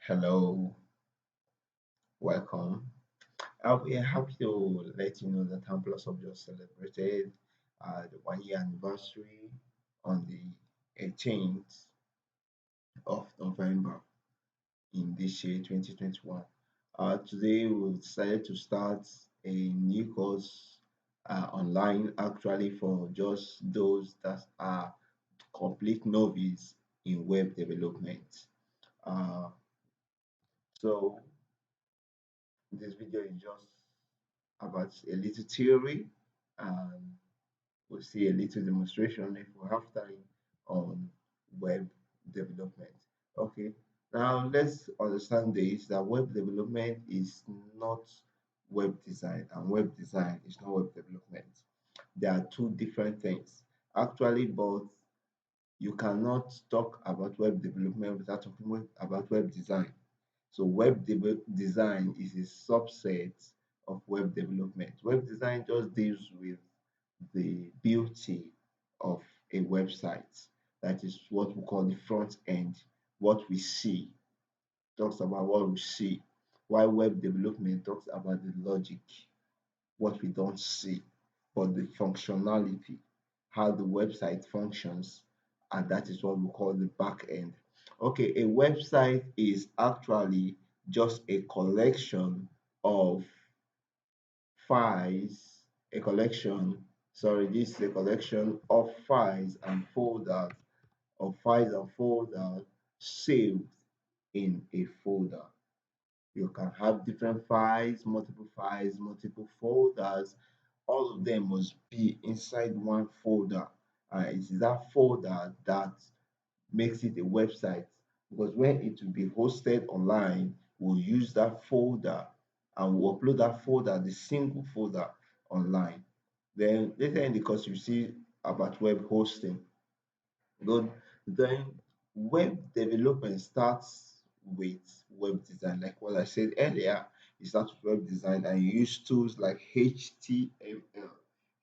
Hello, welcome. We are happy to let you know that Hamplus have just celebrated the 1 year anniversary on the 18th of November in this year 2021. Today we decided to start a new course online actually for just those that are complete novice in web development. Uh, so this video is just about a little theory and we'll see a little demonstration if we have time on web development. Okay, now let's understand this that web development is not web design and web design is not web development. They are two different things. Actually, but you cannot talk about web development without talking about web design. So design is a subset of web development. Web design just deals with the beauty of a website. That is what we call the front end, what we see, talks about what we see. While web development talks about the logic, what we don't see, but the functionality, how the website functions, and that is what we call the back end. Okay, a website is actually just a collection of files, a collection, sorry, this is a collection of files and folders saved in a folder. You can have different files, multiple folders. All of them must be inside one folder. It is that folder that makes it a website because when it will be hosted online, we'll use that folder and we'll upload that folder, the single folder online. Then later in the course, you see about web hosting. Good. Then web development starts with web design. Like what I said earlier, you start with web design and you use tools like HTML.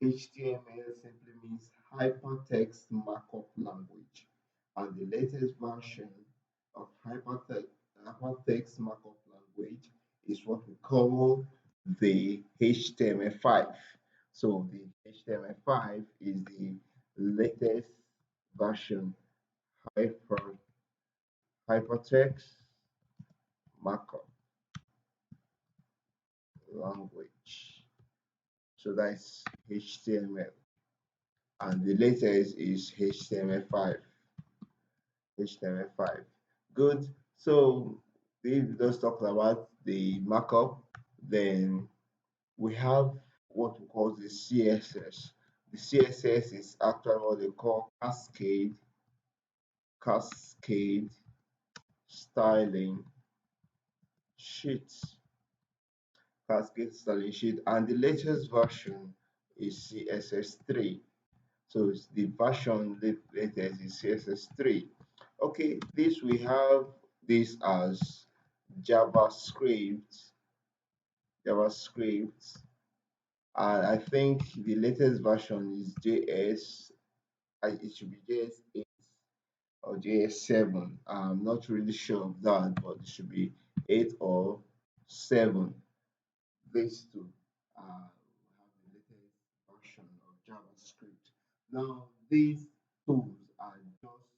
HTML simply means Hypertext Markup Language. And the latest version of Hypertext Markup Language is what we call the HTML5. So the HTML5 is the latest version hyper hypertext markup language. So that's HTML, and the latest is HTML5. HTML5. Good. So we just talked about the markup. Then we have what we call the CSS. The CSS is actually what they call Cascade Styling Sheet. Cascade Styling Sheet, and the latest version is CSS3. So it's the version latest is CSS3. Okay, this we have this as JavaScript, JavaScript, and I think the latest version is JS. It should be JS8 or JS7. I'm not really sure of that, but it should be 8 or 7. These two have the latest version of JavaScript. Now, these tools are just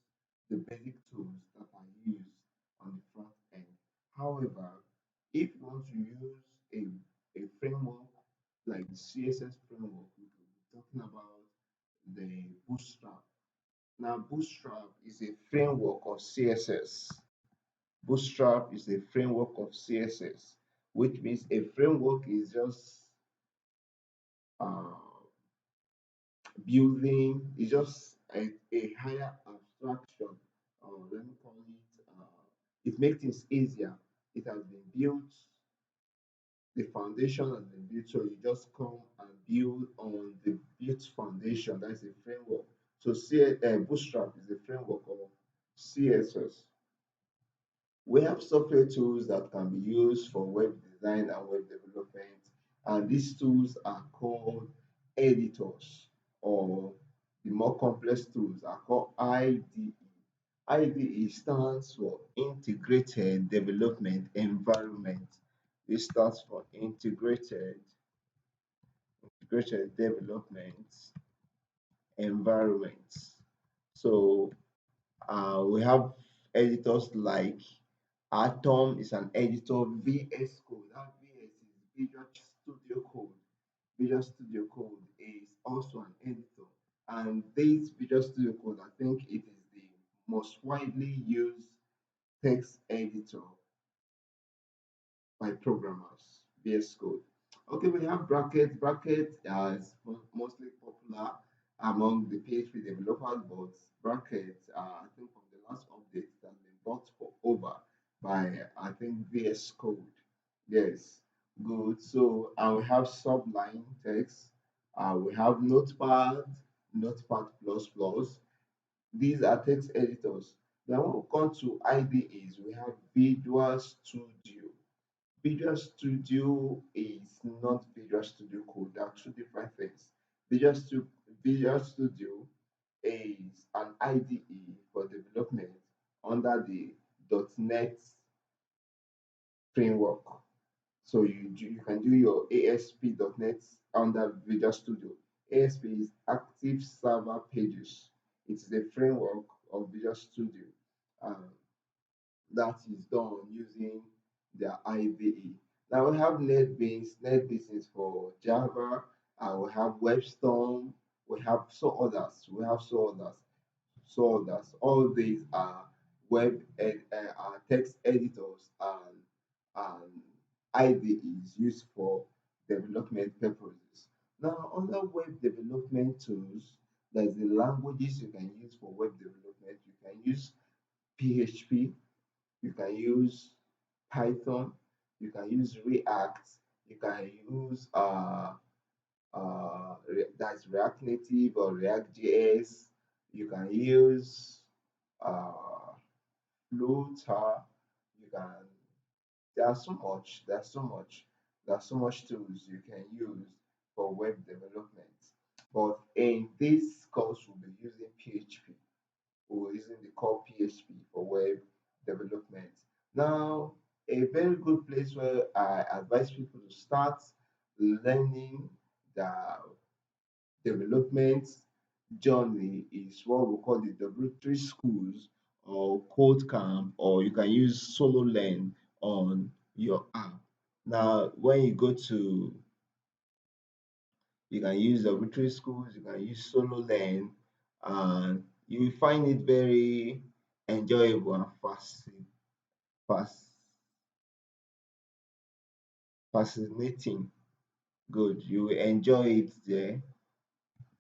the basic tools that are used on the front end. However, if you want to use a framework like the CSS framework, we will be talking about the Bootstrap. Now, Bootstrap is a framework of CSS. Bootstrap is a framework of CSS, which means a framework is just uh, building, is just a higher abstraction, or let me call it, it makes things easier. It has been built, the foundation has been built, so you just come and build on the built foundation. That's a framework. So Bootstrap is a framework of CSS. We have software tools that can be used for web design and web development, and these tools are called editors, or the more complex tools are called IDE. IDE stands for Integrated Development Environment. This stands for Integrated Development Environment. So we have editors like Atom is an editor, VS Code. That VS is Visual Studio Code. Visual Studio Code is also an editor. And this Visual Studio Code, I think it is the most widely used text editor by programmers, VS Code. Okay, we have brackets. Brackets is mostly popular among the PHP developers, but brackets, I think from the last update, it has been bought for over by, I think, VS Code. Yes, good. So, and we have Sublime text. We have Notepad, Notepad++. These are text editors. Then when we come to IDEs, we have Visual Studio. Visual Studio is not Visual Studio Code. They are two different things. Visual Studio is an IDE for development under the .NET framework. So you can do your ASP.NET under Visual Studio. ASP is Active Server Pages. It is a framework of Visual Studio. Um, that is done using the IDE. Now we have NetBeans. NetBeans is for Java, and we have Webstorm. We have so others. We have so others. So others. All these are text editors and IDEs used for development purposes. Now, other web development tools, there's the languages you can use for web development. You can use PHP, you can use Python, you can use React, you can use that's React Native or React JS, you can use uh, Flutter, you can. There's so much tools you can use for web development. But in this course, we'll be using PHP. We're using the core PHP for web development. Now, a very good place where I advise people to start learning the development journey is what we call the W3 schools or Codecamp, or you can use Solo Learn on your app. Now, when you go to, you can use W3 schools, you can use Solo Learn, and you will find it very enjoyable and fast, fascinating. Good, you will enjoy it there,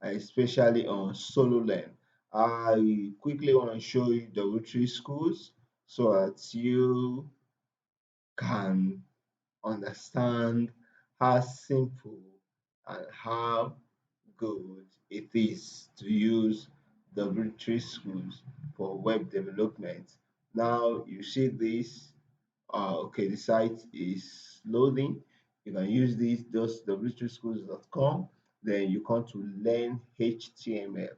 especially on Solo Learn. I quickly want to show you W3 schools so that you can understand how simple and how good it is to use W3 schools for web development. Now you see this. Okay, the site is loading. You can use this just w3schools.com. Then you come to learn HTML.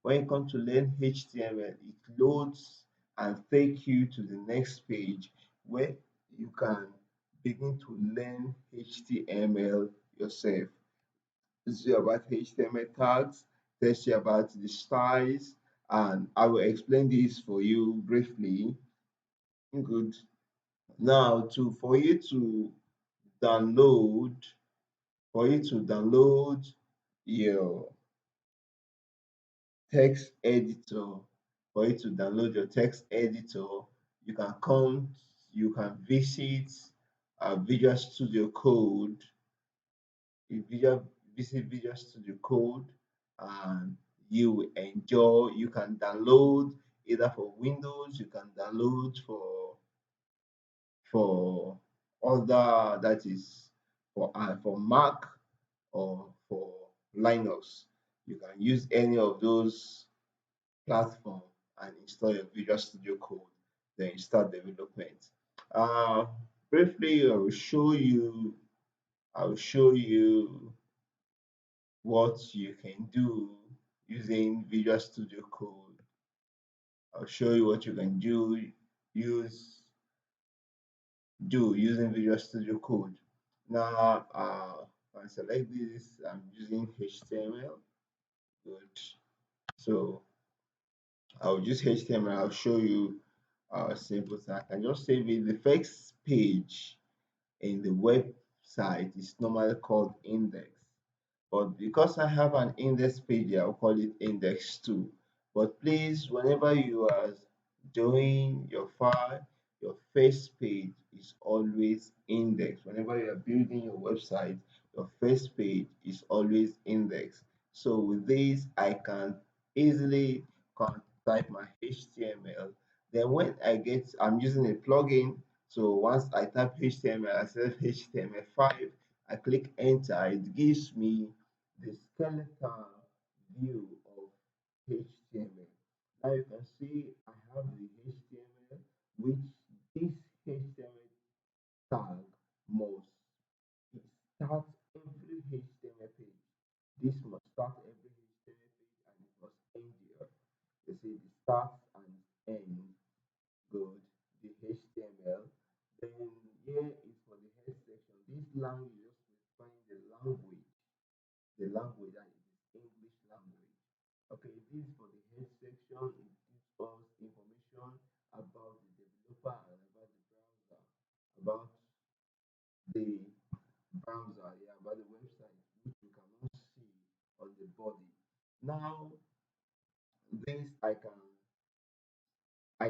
When you come to learn HTML, it loads and take you to the next page where you can begin to learn HTML yourself. This is about HTML tags, tells you about the styles, and I will explain this for you briefly. Good. Now, download, for you to download your text editor, for you to download your text editor, you can come, you can visit Visual Studio Code, Visual, visit Visual Studio Code, and you will enjoy. You can download either for Windows, you can download for other, that is for Mac or for Linux. You can use any of those platforms and install your Visual Studio Code, then start development. Uh, Briefly, I will show you what you can do using Visual Studio Code. I'll show you what you can use do using Visual Studio Code. Now, I select this. I'm using HTML. Good. So I'll use HTML. I'll show you simple thing. I can just save it. The first page in the website is normally called index, but because I have an index page, I'll call it index 2. But please, whenever you are doing your file, your first page is always index. Whenever you are building your website, your first page is always index. So with this, I can easily type my HTML. Then when I'm using a plugin. So once I type HTML, I select HTML5, I click enter, it gives me the skeleton view of HTML. Now you can see I have the HTML, which this HTML tag must start every HTML page. This must start every HTML page and it must end here. You see the start and end. Good. The HTML. Then here is for the head section. This language just specifying the language that is English language. Okay, this is for the head section. It gives us information about the developer and about the browser, yeah, about the website, which you cannot see on the body. Now, this I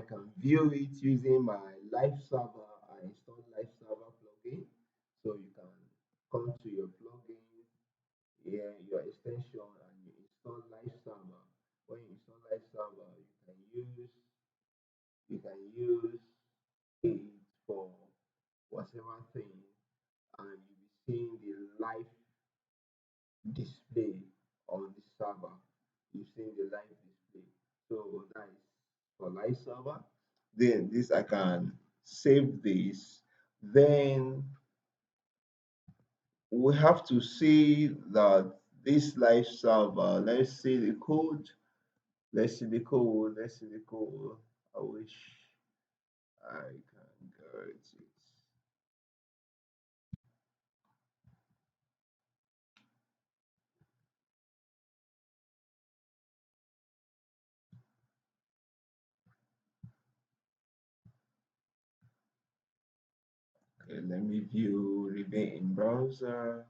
can view it using my live server. I installed live server plugin, so you can come to your plugin, yeah, your extension, and you install live server. When you install live server, you can use it for whatever thing, and you'll be seeing the live display on the server. You see the live display. So that is for live server. Then this I can save this. Then we have to see that this live server, let's see the code. Let's see the code. Let's see the code. I wish I can get it. Okay, let me view remain in browser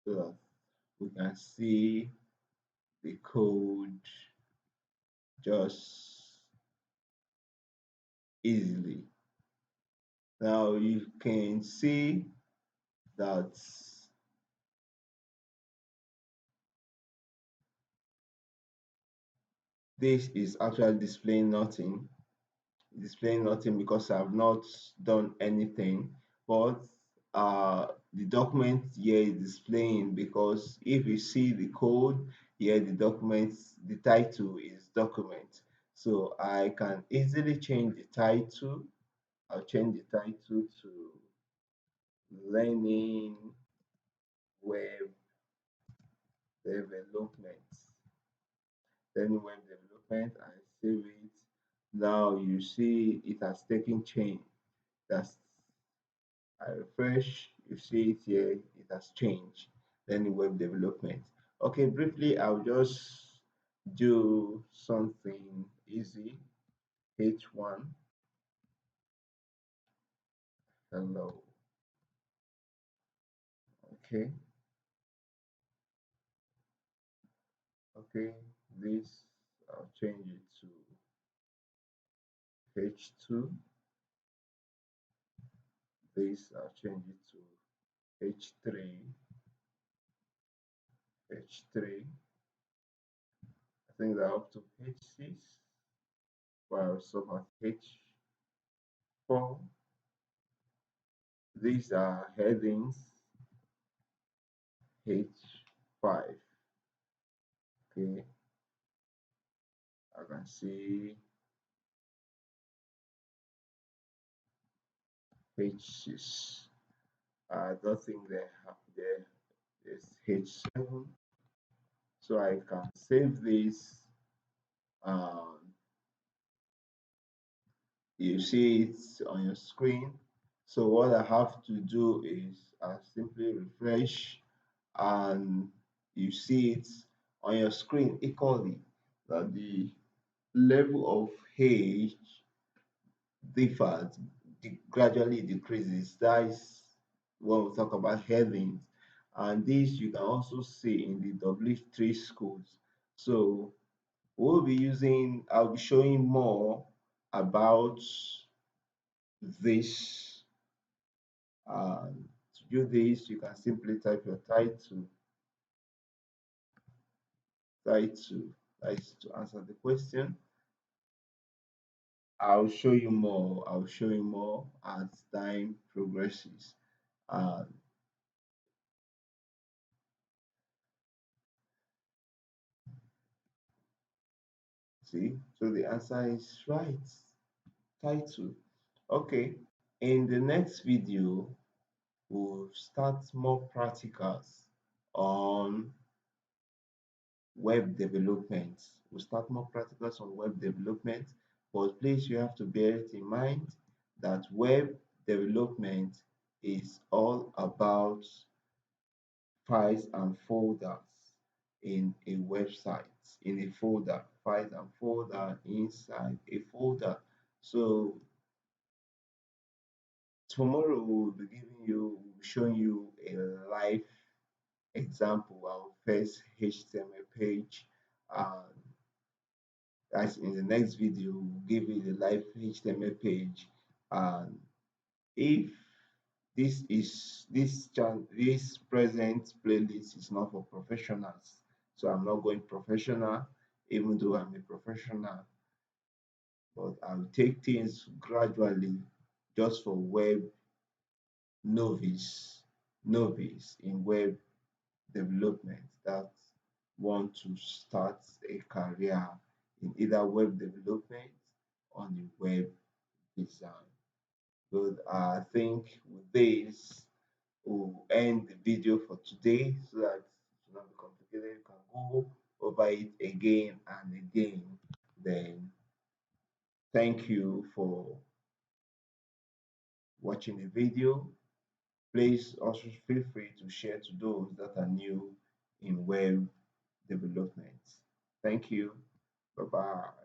so that we can see the code just easily. Now you can see that this is actually displaying nothing because I've not done anything, but the document here is displaying because if you see the code here, the document, the title is document. So I can easily change the title. I'll change the title to learning web development. Learning web development and save it. Now you see it has taken change. That's I refresh, you see it here, it has changed. Then web development. Okay, briefly, I'll just do something easy. H1, hello. Okay, okay, this, I'll change it to H2. This, I'll change it to H3, H3. I think they're up to H6, while some at H4. These are headings, H5. Okay, I can see H6. I don't think they have there is H7. So I can save this. Um, you see it on your screen. So what I have to do is I simply refresh, and you see it on your screen equally, that the level of age differs, gradually decreases. That is when we talk about headings. And this you can also see in the W3 schools. So I'll be showing more about this. To do this, you can simply type your title, that is to answer the question. I'll show you more as time progresses. And see, so the answer is right. Title. Okay. In the next video, we'll start more practicals on web development. We'll start more practicals on web development, but please you have to bear it in mind that web development is all about files and folders in a website, in a folder, files and folder inside a folder. So tomorrow we'll be showing you a live example, our first HTML page. And that's in the next video, we'll give you the live HTML page. And if this present playlist is not for professionals, so I'm not going professional, even though I'm a professional, but I'll take things gradually just for web novice, novice in web development that want to start a career in either web development or in web design. But I think with this, we'll end the video for today so that it will not be complicated. You can go over it again and again. Then thank you for watching the video. Please also feel free to share to those that are new in web development. Thank you. Bye bye.